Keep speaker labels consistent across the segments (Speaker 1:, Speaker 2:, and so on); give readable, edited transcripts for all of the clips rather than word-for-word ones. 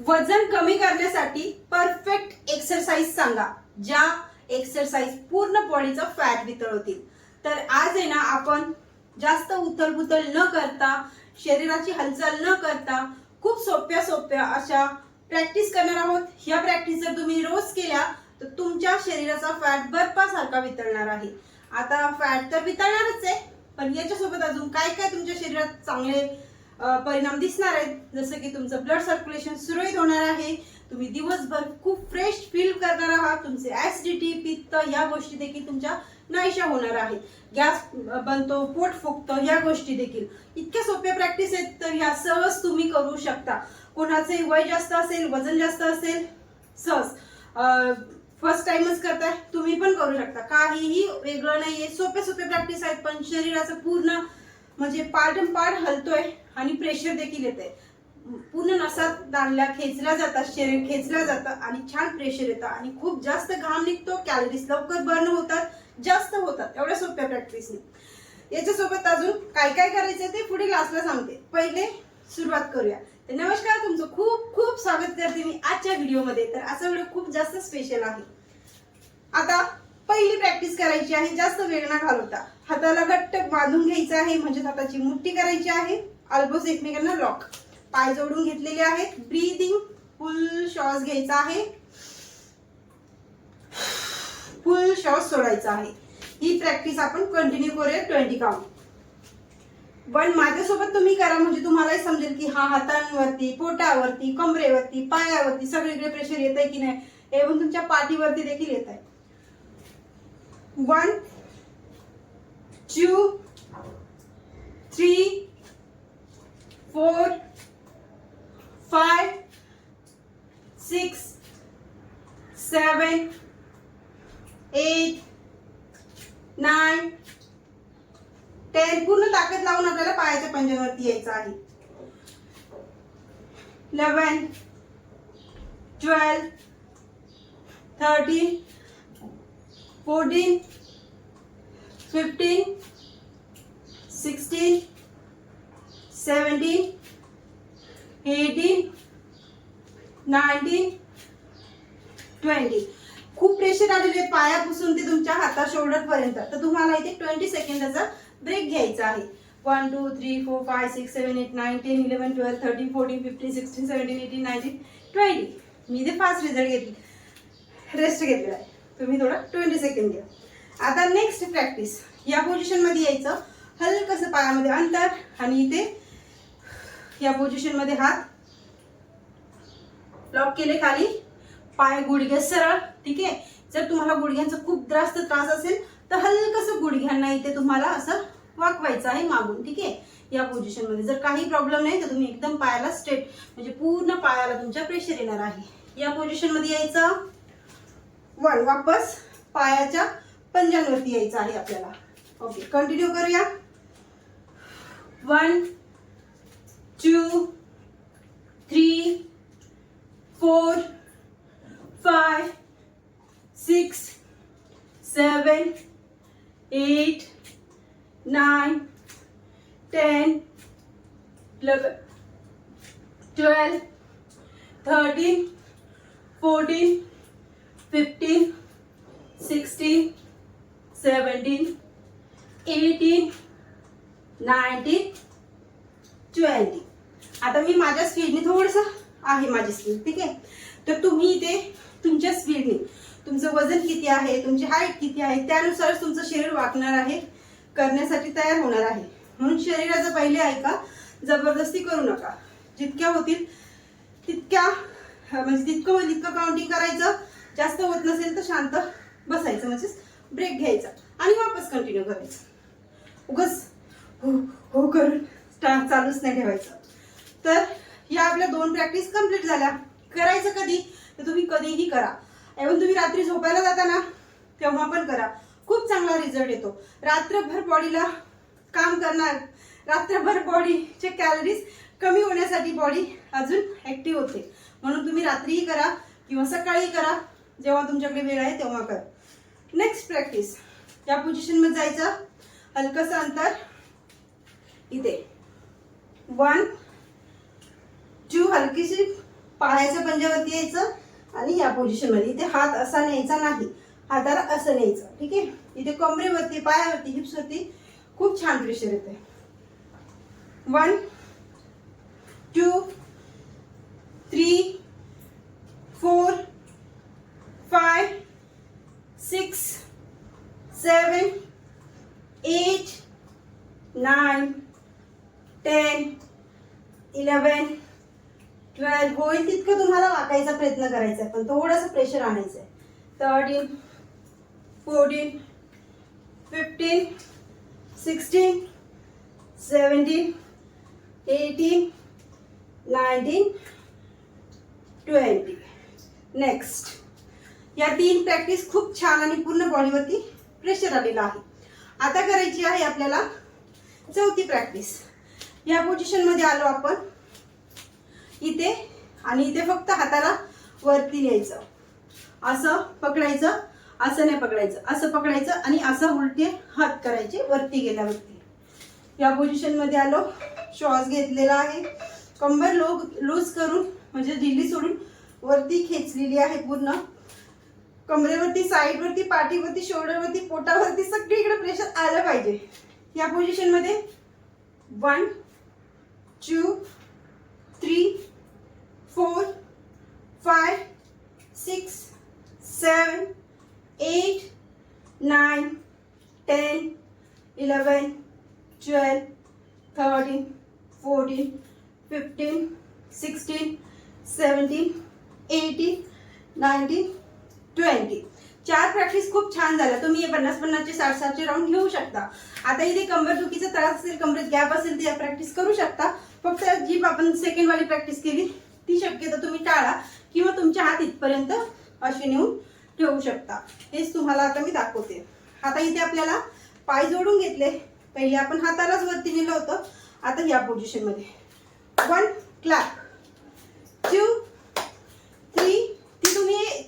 Speaker 1: वजन कमी करण्यासाठी परफेक्ट एक्सरसाइज सांगा, ज्या एक्सरसाइज पूर्ण बॉडीचं फॅट वितळवतील. तर आज आहे ना, आपण जास्त उथलपुथल न करता, शरीराची हालचाल न करता, खूप सोप्या अशा प्रॅक्टिस करणार आहोत. ह्या प्रॅक्टिस जर तुम्ही रोज केल्या तर तुमच्या शरीराचा फॅट बर्फासारखा वितळणार आहे. आता फॅट तर वितळणारच आहे, पण याच्यासोबत अजून काय काय तुमच्या शरीरात चांगले परिणाम दिसणार आहेत. जसं की तुमचं ब्लड सर्क्युलेशन सुरळीत होणार आहे, तुम्ही दिवसभर खूप फ्रेश फील करणार आहात, तुमचे ऍसिडिटी, पित्त या गोष्टी देखील तुमच्या नाहीशा होणार आहेत, गॅस बनतो, पोट फुगतं, या गोष्टी देखील. इतक्या सोप्या प्रॅक्टिस आहेत, तर ह्या सहज तुम्ही करू शकता. कोणाचे वय जास्त असेल, वजन जास्त असेल, सहज फर्स्ट टाइमच करताय तुम्ही पण करू शकता. काहीही वेगळं नाहीये, सोप्या प्रॅक्टिस आहेत, पण शरीराचं पूर्ण म्हणजे पार्ट हलतोय आणि प्रेशर देखील येते. पूर्ण नसात दांडल्या खेचल्या जातात, शरीर खेचल्या जातं आणि छान प्रेशर येतं आणि खूप जास्त घाम निघतो, कॅलरीज लवकर बर्न होतात, जास्त होतात एवढ्या सोप्या प्रॅक्टिसने. याच्यासोबत अजून काय काय करायचं ते पुढे क्लासला सांगते. पहिले सुरुवात करूया. तर नमस्कार, तुमचं खूप खूप स्वागत करते मी आजच्या व्हिडिओमध्ये. तर असा व्हिडिओ खूप जास्त स्पेशल आहे. आता पहिली प्रॅक्टिस करायची आहे, जास्त वेळ न घालवता. हाताला घट्ट बांधून घ्यायचं आहे, म्हणजे हाताची मुठ्ठी करायची आहे, अल्बोज एकमेकांना लॉक, पाय जोडून घेतलेले आहेत. ब्रीदिंग फुल श्वास घ्यायचा आहे, फुल श्वास सोडायचा आहे. ही प्रॅक्टिस आपण कंटिन्यू करूया 20 काउंट. पण माझ्यासोबत तुम्ही करा, म्हणजे तुम्हालाही समजेल की हा हातांवरती, पोटावरती, कमरेवरती, पायावरती सगळीकडे प्रेशर येत आहे की नाही. एवढं तुमच्या पाठीवरती देखील येत आहे. 1 2 3 4 5 6 7 8 9 10. पूर्ण ताकद लावून आपल्याला पायाच्या पंजावरती यायचं आहे. 11 12 13 14 15 16 17 18 19 20. खूप प्रेशर आलेले पायापासून ते तुमच्या हाता शोल्डर पर्यंत. तर तुम्हाला इथे 20 सेकंदाचा ब्रेक घ्यायचा आहे. 1 2 3 4 5 6 7 8 9 10 11 12 13 14 15 16 17 18 19 20. मी इथे फास्ट रिझल्ट घेतले, रेस्ट घेतलेला आहे. तुम्ही थोडं 20 सेकंद घ्या. आता नेक्स्ट प्रॅक्टिस. या पोझिशन मध्ये यायचं, हलकसं पायामध्ये अंतर, आणि इथे या पोझिशन मध्ये हात लॉक केले खाली, पाय गुडघे सरळ. ठीक आहे. जर तुम्हाला गुडघ्यांचा खूप जास्त त्रास असेल तर हलकसं गुडघ्यांना इथे तुम्हाला असं वाकवायचं आहे मागून. ठीक आहे. या पोझिशन मध्ये जर काही प्रॉब्लेम नाही तर तुम्ही एकदम पायाला स्ट्रेट, म्हणजे पूर्ण पायाला तुमच्या प्रेशर येणार आहे. या पोझिशन मध्ये यायचं. 1 वापस पायाच्या पंजांवरती यायचं आहे आपल्याला. ओके, कंटिन्यू करूया. 1 2 3 4 5 6 7 8 9 10 11 12 13 14 15 16 17 18 19 20. आता मी माझ्या स्पीडने थोडंसं आहे माझी स्पीड. ठीक आहे. तर तुम्ही इथे तुमच्या स्पीडने, तुमचं वजन किती आहे, तुमची हाईट किती आहे, त्यानुसारच तुमचं शरीर वाकणार आहे, करण्यासाठी तयार होणार आहे. म्हणून शरीराचं पहिले ऐका, जबरदस्ती करू नका. जितक्या होतील तितक्या, म्हणजे जितकं होईल तितकं काउंटिंग करायचं. जास्त होत नसेल तर शांत बसायचं, म्हणजे ब्रेक घ्यायचा आणि वापस कंटिन्यू करायचं. उगाच हो हो करून चालूच नाही ठेवायचं. तर या आपल्या 2 प्रॅक्टिस कंप्लीट झाल्या. करायचं कधी तर तुम्ही कधीही करा. even तुम्ही रात्री झोपायला जाता ना तेव्हा पण करा, खूप चांगला रिझल्ट येतो. रात्रभर बॉडीला काम करणार, रात्रभर बॉडीचे कॅलरीज कमी होण्यासाठी बॉडी अजून ऍक्टिव्ह होते. म्हणून तुम्ही रात्रीही करा किंवा सकाळी करा, जेव्हा तुमच्याकडे वेळ आहे तेव्हा करा. Next practice. या पोझिशन मध्ये जायचं, हलकसं अंतर इथे 1 2 हलकीशी पायाच्या पंजावरती यायचं आणि या पोझिशन मध्ये इथे हात असा न्यायचा नाही, हाताला असं न्यायचं. ठीक आहे. इथे कमरेवरती, पायावरती, हिप्सवरती खूप छान प्रेशर येते. 1 2 3 4 5 6 7 8 9 10 11 12. होईल तितकं तुम्हाला वाकायचा प्रयत्न करायचा आहे, पण थोडंसं प्रेशर आणायचं आहे. 13 14 15 16 17 18 19 20. नेक्स्ट, या 3 प्रॅक्टिस खूप छान आणि पूर्ण बॉडीवरती प्रेशर आलेला आहे. आता करायची आहे आपल्याला 4थी प्रॅक्टिस. या पोझिशन मध्ये आलो आपण इथे, आणि इथे फक्त हाताला वरती न्यायचं, असं पकडायचं, असं नाही पकडायचं, असं पकडायचं आणि असं उलटे हात करायचे वरती गेल्यावरती. या पोझिशन मध्ये आलो, श्वास घेतलेला आहे, कंबर लूज करून म्हणजे ढिली सोडून वरती खेचलेली आहे पूर्ण. कमरेवरती, साईडवरती, पाठीवरती, शोल्डरवरती, पोटावरती सगळीकडे प्रेशर आलं पाहिजे. या पोझिशन मध्ये 1 2 3 4 5 6 7 8 9 10 11 12 13 14 15 16 17 18 19 20. 4 प्रॅक्टिस खूप छान झाल्या. तुम्ही 50-50चे 60-60चे राऊंड घेऊ शकता. आता इथे कंबरदुखीचा त्रास असेल, कमरेत गॅप असेल, तर प्रॅक्टिस करू शकता. फक्त जी आपण सेकंड वाली प्रॅक्टिस केली ती शक्यतो तुम्ही टाळा, किंवा तुमच्या हात इथपर्यंत असे नेऊन ठेवू शकता. हेच तुम्हाला आता मी दाखवते. आता इथे आपल्याला पाय जोडून घेतले. पहिले आपण हातालाच वरती नेलं होतं, आता या पोझिशन मध्ये 1 क्लॅप 2 3.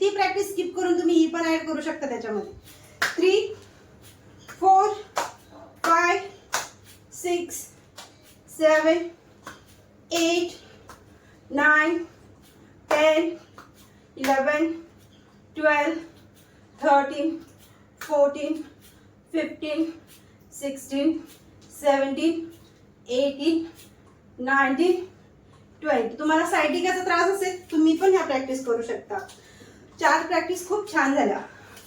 Speaker 1: ती प्रॅक्टिस स्किप करून तुम्ही ही पण ऍड करू शकता त्याच्यामध्ये. 3 4 5 6 7 8 9 10 11 12 13 14 15 16 17 18 19 20. तुम्हाला सायटिकाचा त्रास असेल तुम्ही पण ह्या प्रॅक्टिस करू शकता. 4 प्रॅक्टिस खूप छान झाल्या.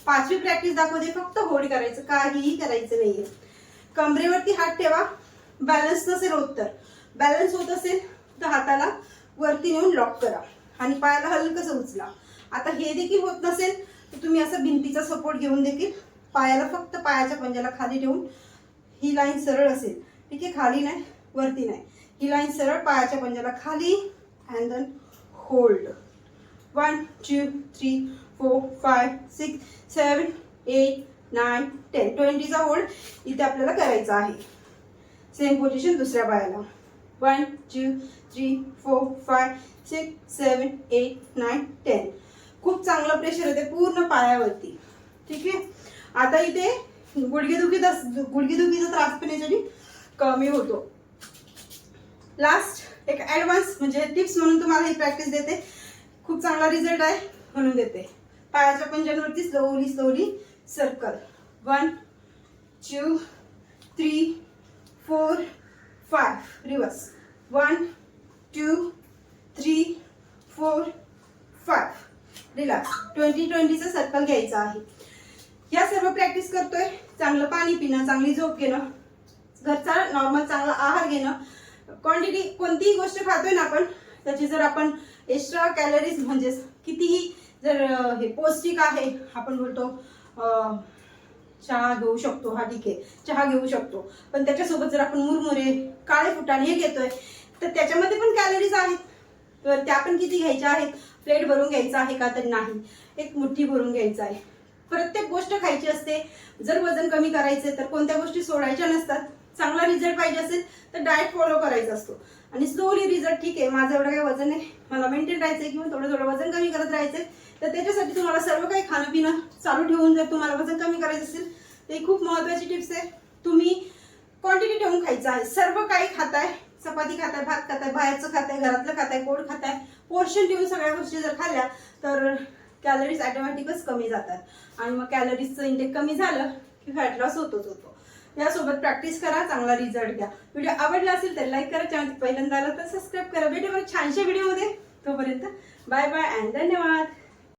Speaker 1: 5वी प्रॅक्टिस दाखवते. फक्त होल्ड करायचं, काहीही करायचं नाहीये. कमरेवरती हात ठेवा. बॅलन्स नसेल होत तर, बॅलन्स होत असेल तर हाताला वरती नेऊन लॉक करा आणि पायाला हलकसं उचला. आता हे देखील होत नसेल तर तुम्ही असं भिंतीचा सपोर्ट घेऊन देखील पायाला फक्त पायाच्या पंजाला खाली ठेवून, ही लाईन सरळ असेल, ठीक आहे, खाली नाही वरती नाही, ही लाईन सरळ पायाच्या पंजाला खाली अँड देन होल्ड. 1 2 3 4 5 6 7 8 9 10. 20चा होल्ड इथे आपल्याला करायचा आहे. सेम पोझिशन दुसऱ्या पायाला. 1 2 3 4 5 6 7 8 9 10. खूप चांगलं प्रेशर येते पूर्ण पायावरती. ठीक आहे. आता इथे गुडघेदुखीचा त्रास पण याच्याने कमी होतो. लास्ट एक ऍडव्हान्स म्हणजे टिप्स म्हणून तुम्हाला ही प्रॅक्टिस देते. खूप चांगला रिझल्ट आहे म्हणून देते. पायाच्या पंजांवरती स्लोली सर्कल. 1 2 3 4 5. रिवर्स. 1 2 3 4 5. रिलॅक्स. 20-20चा सर्कल घ्यायचा आहे. या सर्व प्रॅक्टिस करतोय. चांगलं पाणी पिणं, चांगली झोप घेणं, घरचा नॉर्मल चांगला आहार घेणं, क्वांटिटी कोणतीही गोष्ट खातोय ना आपण त्याची जर आपण एक्स्ट्रा कॅलरीज म्हणजे कितीही जर हे पौष्टिक आहे, आपण बोलतो चहा घेऊ शकतो, हा ठीक आहे चहा घेऊ शकतो, पण त्याच्यासोबत जर आपण मुरमुरे, काळे फुटाणे हे घेतोय तर त्याच्यामध्ये पण कॅलरीज आहेत. तर त्या पण किती घ्यायच्या आहेत? प्लेट भरून घ्यायचं आहे का तर नाही, एक मुठ्ठी भरून घ्यायचं आहे. प्रत्येक गोष्ट खायची असते. जर वजन कमी करायचे तर कोणत्या गोष्टी सोडायच्या नसतात. चांगला रिझल्ट पाहिजे असेल तर डाएट फॉलो करायचा असतो आणि स्लोली रिझल्ट. ठीक आहे माझं एवढं काही वजन आहे, मला मेंटेन राहायचंय किंवा थोडं वजन कमी करत राहायचंय, तर त्याच्यासाठी तुम्हाला सर्व काही खाणं पिणं चालू ठेवून जर तुम्हाला वजन कमी करायचं असेल ते खूप महत्त्वाची टिप्स आहे. तुम्ही क्वांटिटी ठेवून खायचं आहे. सर्व काही खाताय, चपाती खाताय, भात खाताय, बाहेरचं खाताय, घरातलं खाताय, गोड खाताय, पोर्शन ठेवून सगळ्या गोष्टी जर खाल्ल्या तर कॅलरीज ऑटोमॅटिकच कमी जातात आणि मग कॅलरीजचं इंटेक कमी झालं की फॅट लॉस होतोच होतो. यासोबत प्रॅक्टिस करा, चांगला रिझल्ट घ्या. व्हिडिओ आवडला असेल तर लाईक करा, चॅनल पहिल्यांदा आलं तर सबस्क्राईब करा. भेटू मग छानशा व्हिडिओमध्ये. तोपर्यंत बाय बाय अँड धन्यवाद.